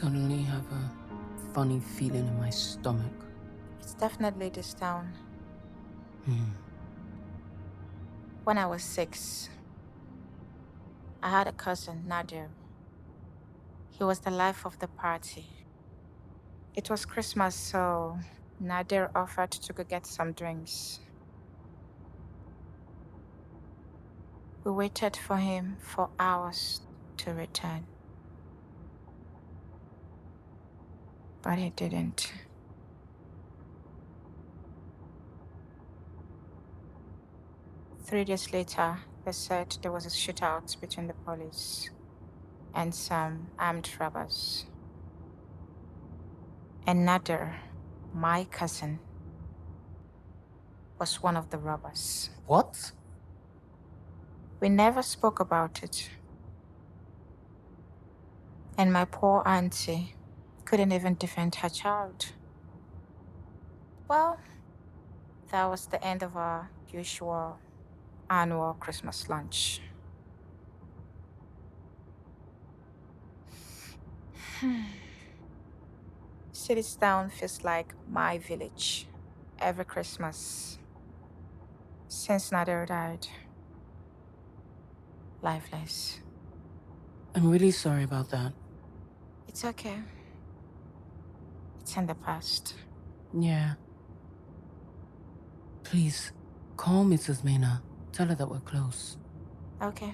suddenly have a funny feeling in my stomach. It's definitely this town. Hmm. When I was 6, I had a cousin, Nadir. He was the life of the party. It was Christmas, so Nadir offered to go get some drinks. We waited for him for hours to return. But he didn't. Three days later, they said there was a shootout between the police and some armed robbers. And Nadir, my cousin, was one of the robbers. What? We never spoke about it. And my poor auntie couldn't even defend her child. Well, that was the end of our usual annual Christmas lunch. City's town feels like my village every Christmas since Nadir died. Lifeless. I'm really sorry about that. It's okay. It's in the past. Yeah. Please, call Mrs. Mena. Tell her that we're close. Okay.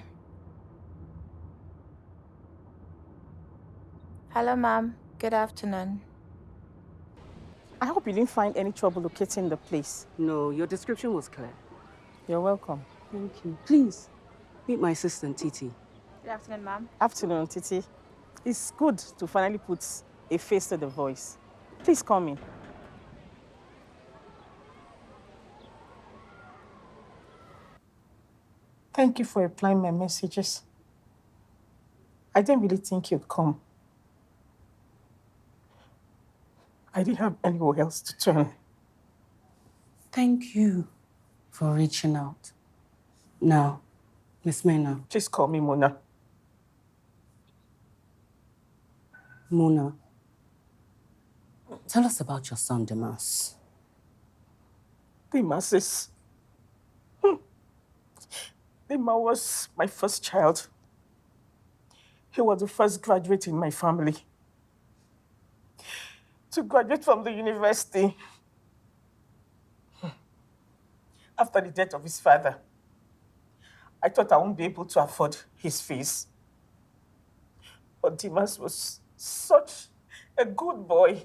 Hello, Mom. Good afternoon. I hope you didn't find any trouble locating the place. No, your description was clear. You're welcome. Thank you. Please, meet my assistant, Titi. Good afternoon, Mom. Afternoon, Titi. It's good to finally put a face to the voice. Please come in. Thank you for replying my messages. I didn't really think you'd come. I didn't have anywhere else to turn. Thank you for reaching out. Now, Miss Mena. Please call me Mona. Mona, tell us about your son, Dimas. Dimas is... Dimas was my first child. He was the first graduate in my family to graduate from the university after the death of his father. I thought I wouldn't be able to afford his fees. But Dimas was such a good boy.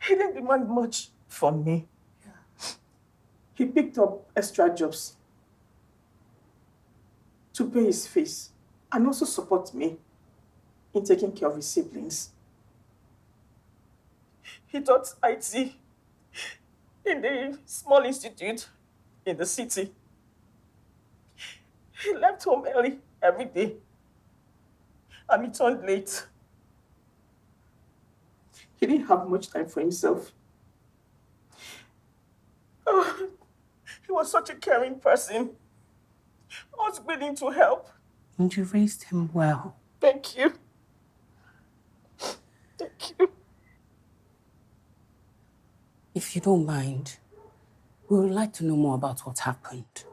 He didn't demand much from me. He picked up extra jobs to pay his fees and also support me in taking care of his siblings. He taught IT in the small institute in the city. He left home early every day and returned late. He didn't have much time for himself. Oh, he was such a caring person. I was willing to help. And you raised him well. Thank you. Thank you. If you don't mind, we would like to know more about what happened.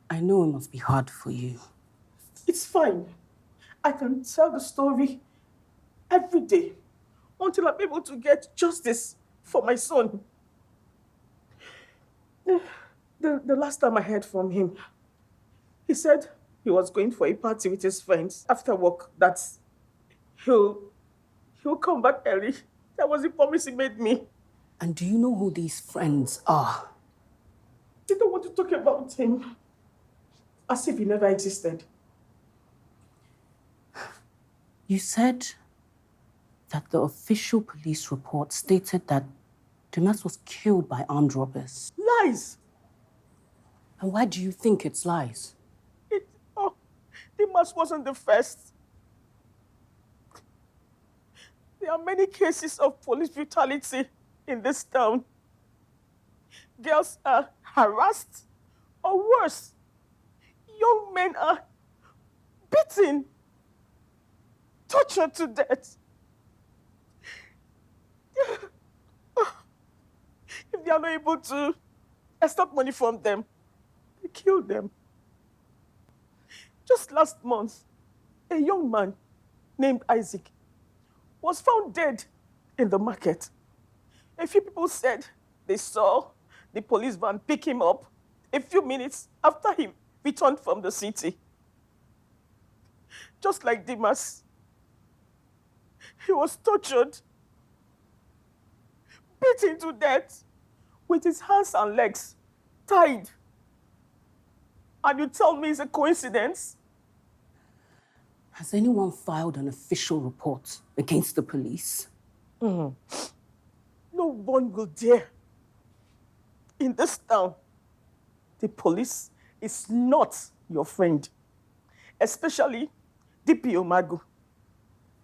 I know it must be hard for you. It's fine. I can tell the story every day until I'm able to get justice for my son. The last time I heard from him, he said he was going for a party with his friends after work, that he'll come back early. That was the promise he made me. And do you know who these friends are? They don't want to talk about him, as if he never existed. You said that the official police report stated that Dimas was killed by armed robbers. Lies! And why do you think it's lies? Dimas wasn't the first. There are many cases of police brutality in this town. Girls are harassed, or worse, young men are beaten, tortured to death. If they are not able to extort money from them, they kill them. Just last month, a young man named Isaac was found dead in the market. A few people said they saw the police van pick him up a few minutes after he returned from the city. Just like Dimas, he was tortured, beaten to death, with his hands and legs tied. And you tell me it's a coincidence? Has anyone filed an official report against the police? No one will dare. In this town, the police is not your friend, especially DPO Magu.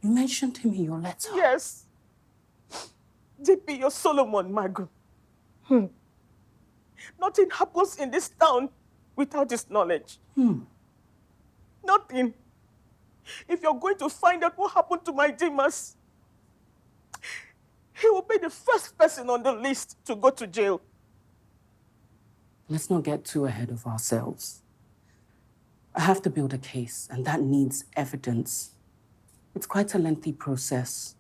You mentioned him in your letter. Yes. DPO Solomon Magu. Nothing happens in this town without his knowledge. Nothing. If you're going to find out what happened to my Dimas, he will be the first person on the list to go to jail. Let's not get too ahead of ourselves. I have to build a case, and that needs evidence. It's quite a lengthy process.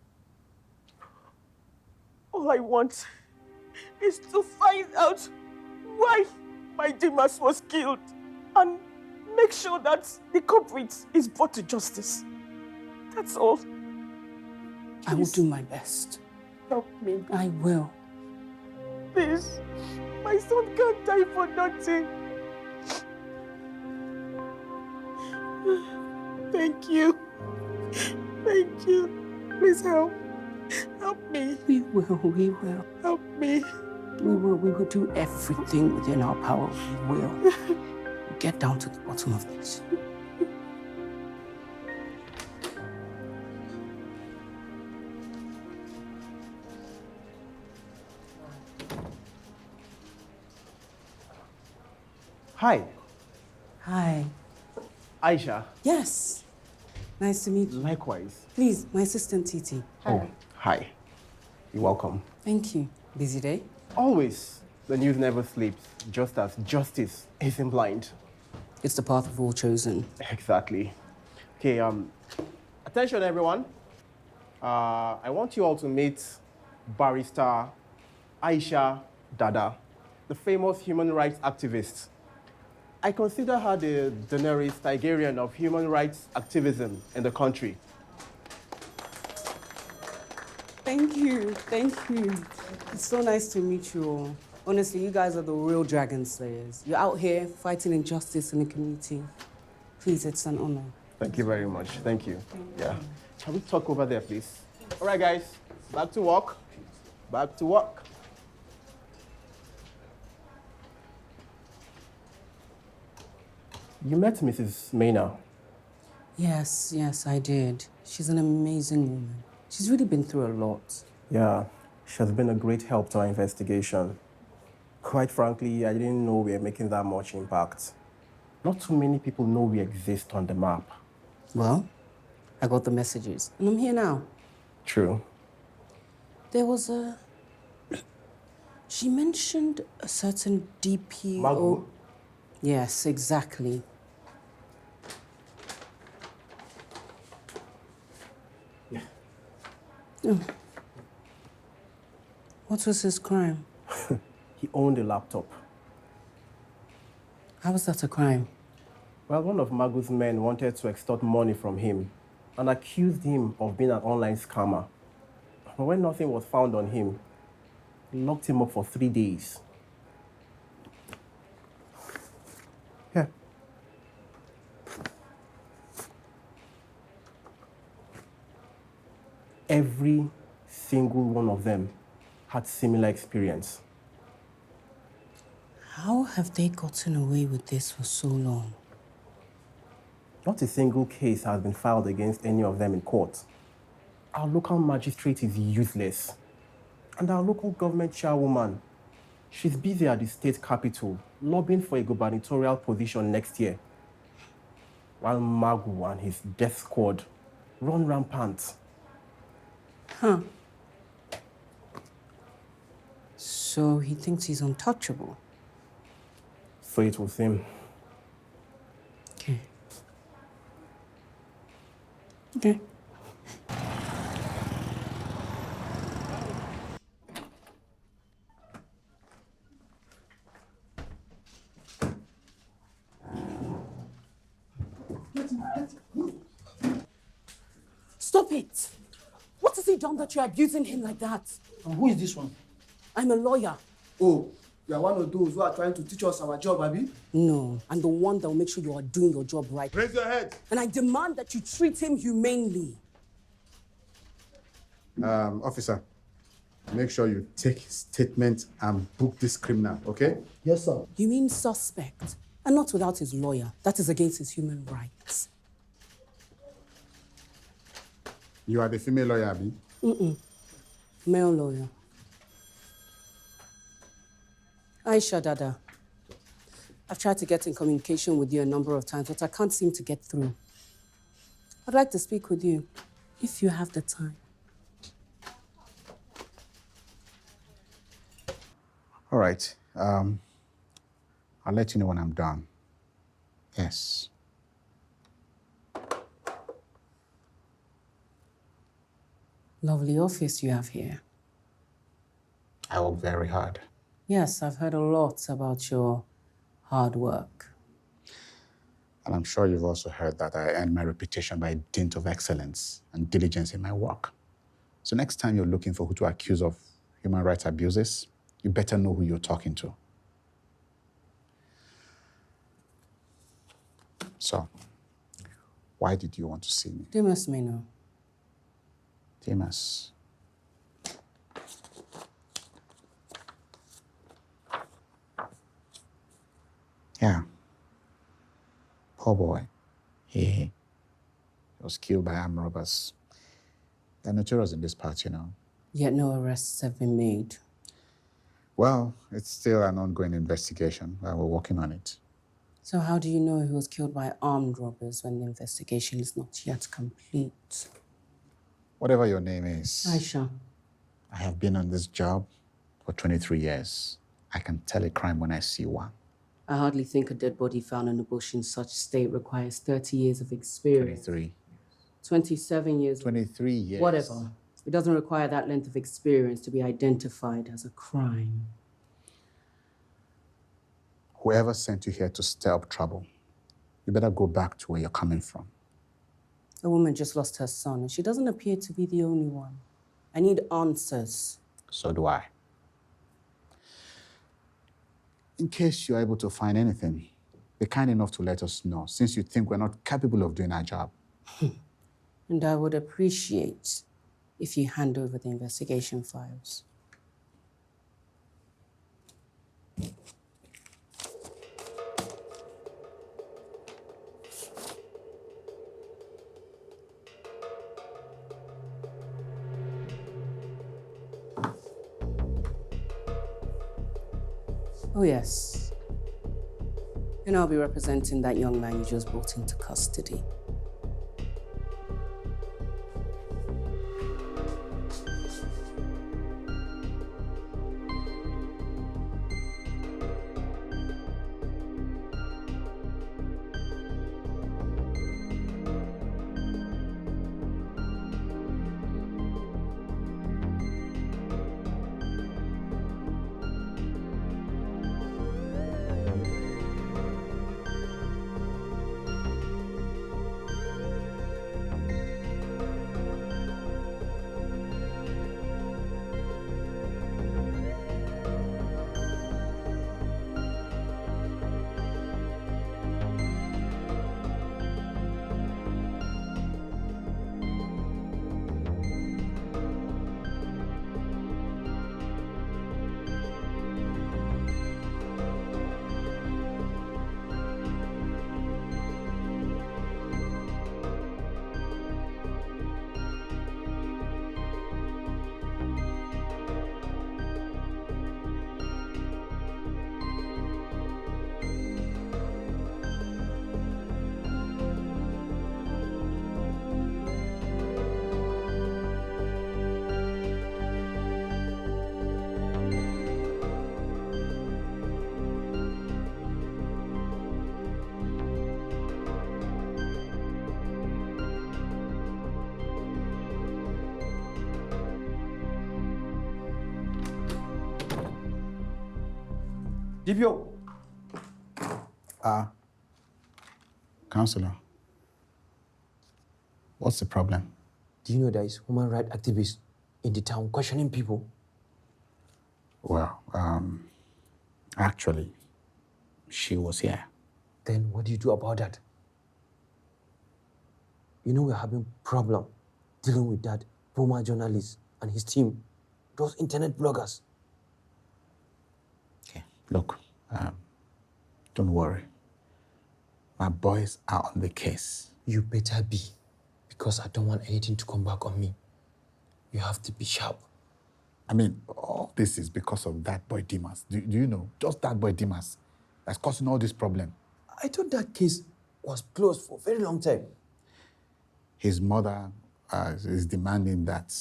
All I want is to find out why my Dimas was killed and make sure that the culprit is brought to justice. That's all. Please. I will do my best. Help me. I will. Please. My son can't die for nothing. Thank you. Thank you. Please help. Help me. We will. Help me. We will do everything within our power. We will. Get down to the bottom of this. Hi. Hi. Aisha. Yes. Nice to meet you. Likewise. Please, my assistant Titi. Oh, hi. You're welcome. Thank you. Busy day? Always. The news never sleeps, just as justice isn't blind. It's the path of all chosen. Exactly. Okay, attention everyone. I want you all to meet barrister Aisha Dada, the famous human rights activist. I consider her the Daenerys Targaryen of human rights activism in the country. Thank you. It's so nice to meet you all. Honestly, you guys are the real dragon slayers. You're out here fighting injustice in the community. Please, it's an honor. Thank you very much. Thank you. Yeah. Can we talk over there, please? All right, guys. Back to work. Back to work. You met Mrs. Maynard. Yes, I did. She's an amazing woman. She's really been through a lot. Yeah, she has been a great help to our investigation. Quite frankly, I didn't know we were making that much impact. Not too many people know we exist on the map. Well, I got the messages, and I'm here now. True. There was a... She mentioned a certain DPO... Magu? Yes, exactly. Yeah. Oh. What was his crime? He owned a laptop. How was that a crime? Well, one of Magu's men wanted to extort money from him and accused him of being an online scammer. But when nothing was found on him, he locked him up for 3 days. Yeah. Every single one of them had similar experience. How have they gotten away with this for so long? Not a single case has been filed against any of them in court. Our local magistrate is useless. And our local government chairwoman, she's busy at the state capitol, lobbying for a gubernatorial position next year. while Magu and his death squad run rampant. Huh. So he thinks he's untouchable? So it will seem. Okay. Okay. Stop it! What has he done that you're abusing him like that? And who is this one? I'm a lawyer. Oh, you are one of those who are trying to teach us our job, Abi? No, I'm the one that will make sure you are doing your job right. Raise your head. And I demand that you treat him humanely. Officer, make sure you take his statement and book this criminal, okay? Yes, sir. You mean suspect, and not without his lawyer. That is against his human rights. You are the female lawyer, Abi? Male lawyer. Aisha Dada, I've tried to get in communication with you a number of times, but I can't seem to get through. I'd like to speak with you, if you have the time. All right. I'll let you know when I'm done. Yes. Lovely office you have here. I work very hard. Yes, I've heard a lot about your hard work. And I'm sure you've also heard that I earned my reputation by dint of excellence and diligence in my work. So next time you're looking for who to accuse of human rights abuses, you better know who you're talking to. So, why did you want to see me? Dimas may know. Dimas. Yeah. Poor boy. He was killed by armed robbers. They're notorious in this part, you know. Yet no arrests have been made. Well, it's still an ongoing investigation, but we're working on it. So how do you know he was killed by armed robbers when the investigation is not yet complete? Whatever your name is. Aisha. I have been on this job for 23 years. I can tell a crime when I see one. I hardly think a dead body found in a bush in such state requires 30 years of experience. 23. 27 years. 23 years. Whatever. It doesn't require that length of experience to be identified as a crime. Whoever sent you here to stir up trouble, you better go back to where you're coming from. A woman just lost her son, and she doesn't appear to be the only one. I need answers. So do I. In case you're able to find anything, be kind enough to let us know, since you think we're not capable of doing our job. And I would appreciate if you hand over the investigation files. Oh, yes. And I'll be representing that young man you just brought into custody. DPO. Counselor, what's the problem? Do you know there is human rights activists in the town questioning people? Well, actually, she was here. Then what do you do about that? You know we're having problem dealing with that former journalist and his team, those internet bloggers. Okay, look, don't worry. My boys are on the case. You better be, because I don't want anything to come back on me. You have to be sharp. I mean, all this is because of that boy Dimas. Do you know? Just that boy Dimas that's causing all this problem. I thought that case was closed for a very long time. His mother is demanding that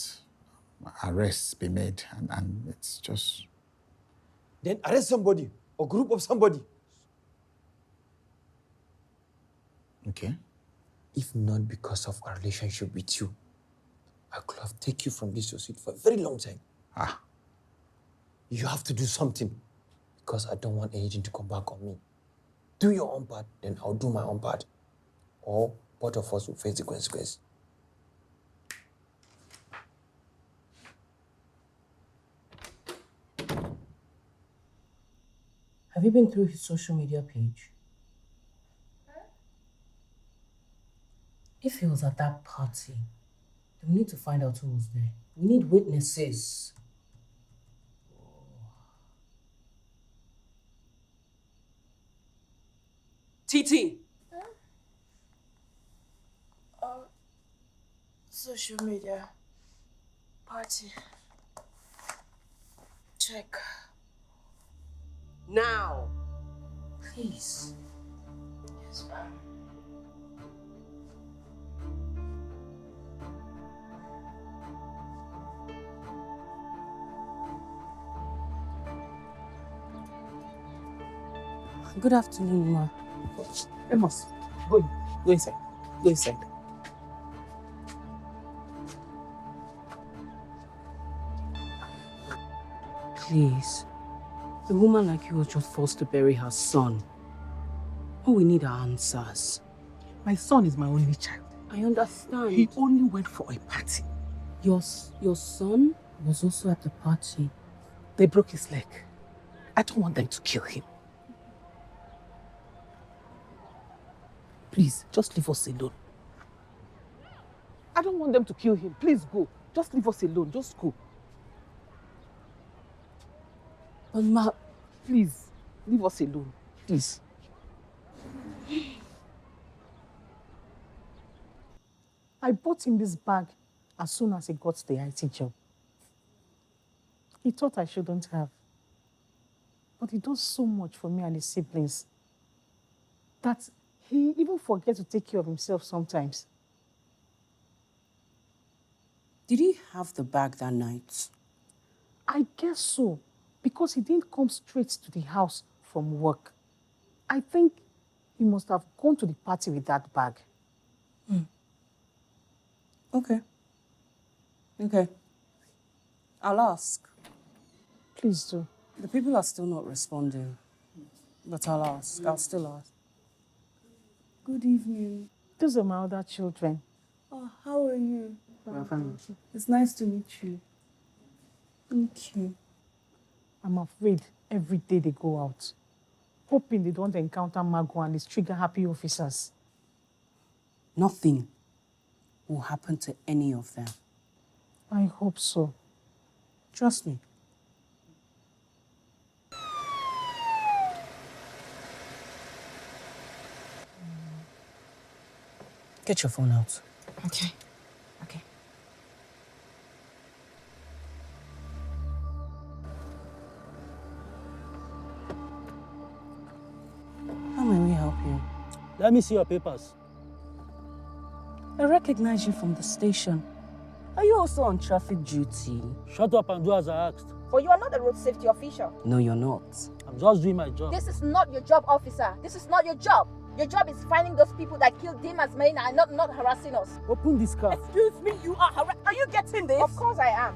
arrests be made, and it's just... Then arrest somebody, or group of somebody. Okay. If not because of our relationship with you, I could have taken you from this suite for a very long time. You have to do something, because I don't want anything to come back on me. Do your own part, then I'll do my own part. Or both of us will face the consequence. Have you been through his social media page? If he was at that party, then we need to find out who was there. We need witnesses. TT! Social media. Party. Check. Now! Please. Yes, ma'am. Good afternoon, Ma. Amos, go inside. Go inside. Please. A woman like you was just forced to bury her son. All we need are answers. My son is my only child. I understand. He only went for a party. Your son was also at the party. They broke his leg. I don't want them to kill him. Please, just leave us alone. I don't want them to kill him. Please go. Just leave us alone. Just go. But Ma... Please, leave us alone. Please. I bought him this bag as soon as he got the IT job. He thought I shouldn't have. But he does so much for me and his siblings that he even forgets to take care of himself sometimes. Did he have the bag that night? I guess so, because he didn't come straight to the house from work. I think he must have gone to the party with that bag. Okay. Okay. I'll ask. Please do. The people are still not responding. But I'll ask. I'll still ask. Good evening. Those are my other children. Oh, how are you? We're fine. It's nice to meet you. Thank you. I'm afraid every day they go out, hoping they don't encounter Mago and his trigger-happy officers. Nothing will happen to any of them. I hope so. Trust me. Get your phone out. Okay. Okay. How may we help you? Let me see your papers. I recognize you from the station. Are you also on traffic duty? Shut up and do as I asked. But you are not a road safety official. No, you're not. I'm just doing my job. This is not your job, officer. This is not your job. Your job is finding those people that killed Dimas and not harassing us. Open this car. Excuse me, you are harassing. Are you getting this? Of course I am.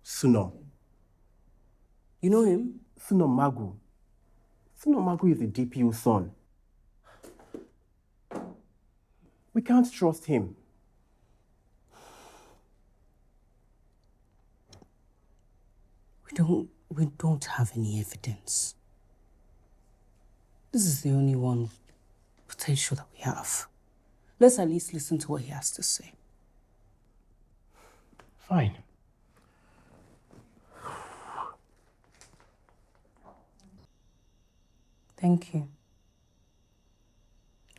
Suno. You know him? Suno Magu. Suno Magu is the DPO's son. We can't trust him. We don't have any evidence. This is the only one potential that we have. Let's at least listen to what he has to say. Fine. Thank you.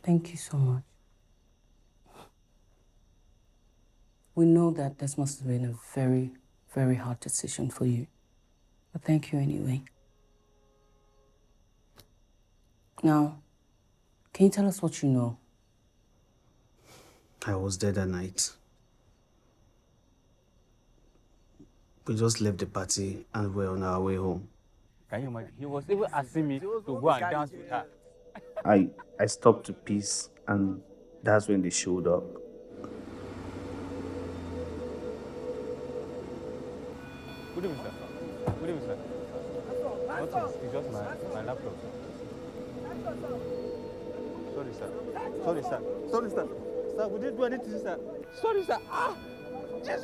Thank you so much. We know that this must have been a very, very hard decision for you. But thank you anyway. Now, can you tell us what you know? I was there that night. We just left the party and we're on our way home. Can you imagine? He was even asking me to go and dance with her. I stopped to piss and that's when they showed up. Good evening, sir. Good evening, sir. Nothing. It's just my laptop. Sorry, sir. Sorry, sir. Sorry, sir. Sir, we didn't do anything, sir. Sorry, sir. Ah! Jesus!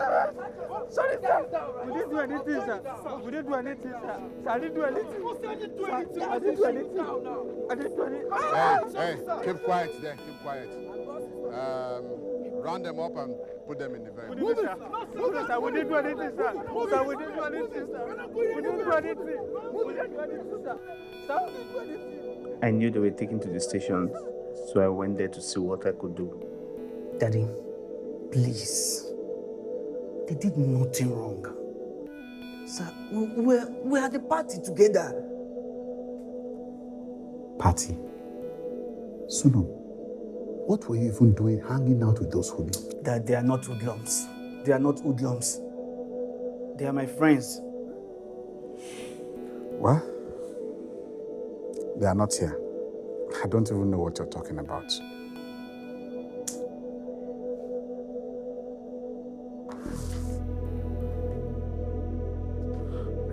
Sorry, sir. We didn't do anything, sir. We didn't do anything, sir. Sir, I didn't do anything. I didn't do anything. I didn't do anything. Hey, keep quiet there. Keep quiet. Round them up and put them in the van. Move it, sir. Move it, sir. We didn't do anything, sir. Sir, we didn't do anything, sir. We didn't do anything. We didn't do anything, sir. Sir, we didn't do anything. I knew they were taken to the station, so I went there to see what I could do. Daddy, please. They did nothing wrong. Sir, we're at the party together. Party? Suno, what were you even doing hanging out with those hoodlums? That they are not hoodlums. They are not hoodlums. They are my friends. What? They are not here. I don't even know what you're talking about.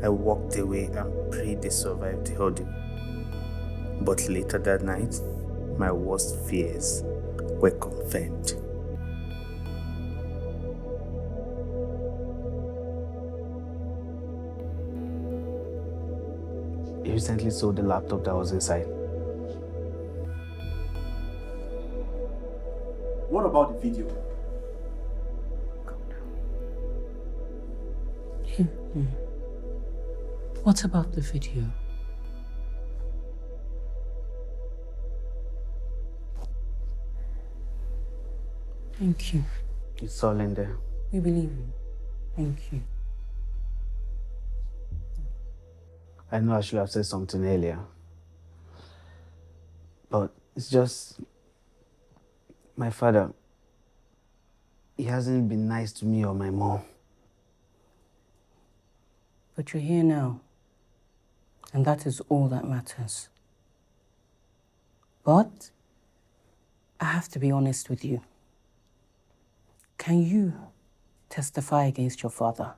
I walked away and prayed they survived the ordeal. But later that night, my worst fears were confirmed. He recently sold the laptop that was inside. What about the video? What about the video? Thank you. It's all in there. We believe you. Thank you. I know I should have said something earlier, but it's just my father. He hasn't been nice to me or my mom. But you're here now, and that is all that matters. But I have to be honest with you. Can you testify against your father?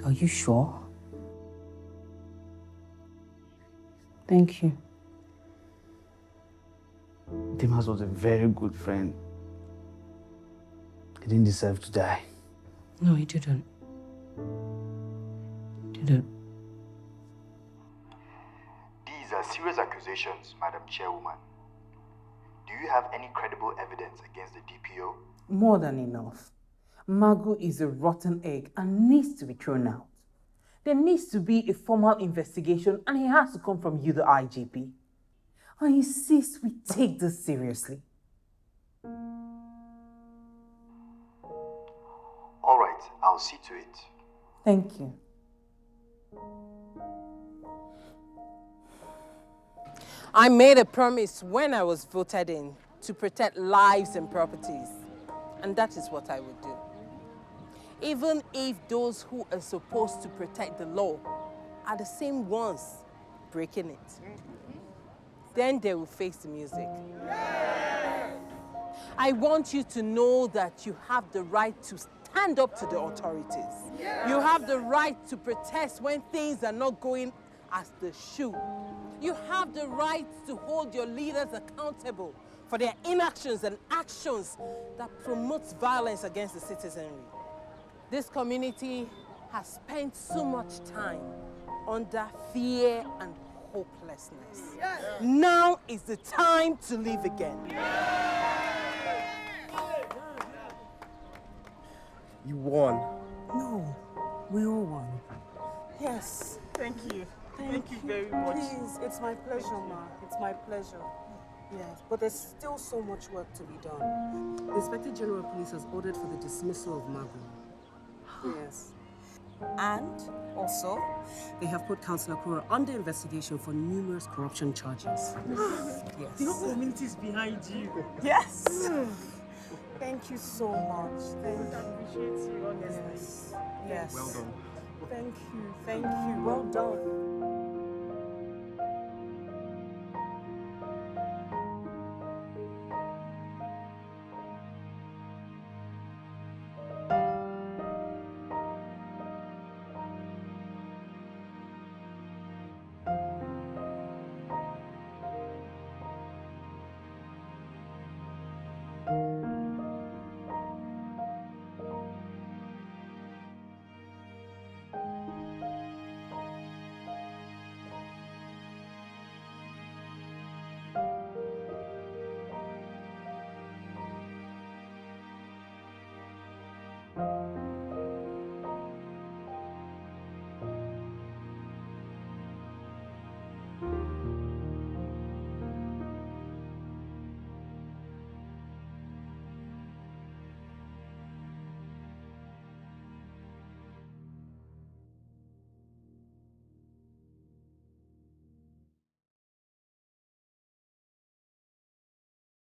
Are you sure? Thank you. Dimas was a very good friend. He didn't deserve to die. No, he didn't. Didn't. These are serious accusations, Madam Chairwoman. Do you have any credible evidence against the DPO? More than enough. Magu is a rotten egg and needs to be thrown out. There needs to be a formal investigation and it has to come from you, the IGP. I insist we take this seriously. All right, I'll see to it. Thank you. I made a promise when I was voted in to protect lives and properties, and that is what I would do. Even if those who are supposed to protect the law are the same ones breaking it. Then they will face the music. I want you to know that you have the right to stand up to the authorities. You have the right to protest when things are not going as they should. You have the right to hold your leaders accountable for their inactions and actions that promotes violence against the citizenry. This community has spent so much time under fear and hopelessness. Now is the time to live again. You won. No, we all won. Yes. Thank you. Thank you very much. Please, it's my pleasure, Ma. It's my pleasure. Yes, but there's still so much work to be done. The Inspector General of Police has ordered for the dismissal of Magu. Yes. And also, they have put Councillor Kura under investigation for numerous corruption charges. Yes. The whole community is behind you. Yes. Thank you so much. Thank you. I appreciate you, honestly. Yes. Well done. Thank you. Thank you. Well done.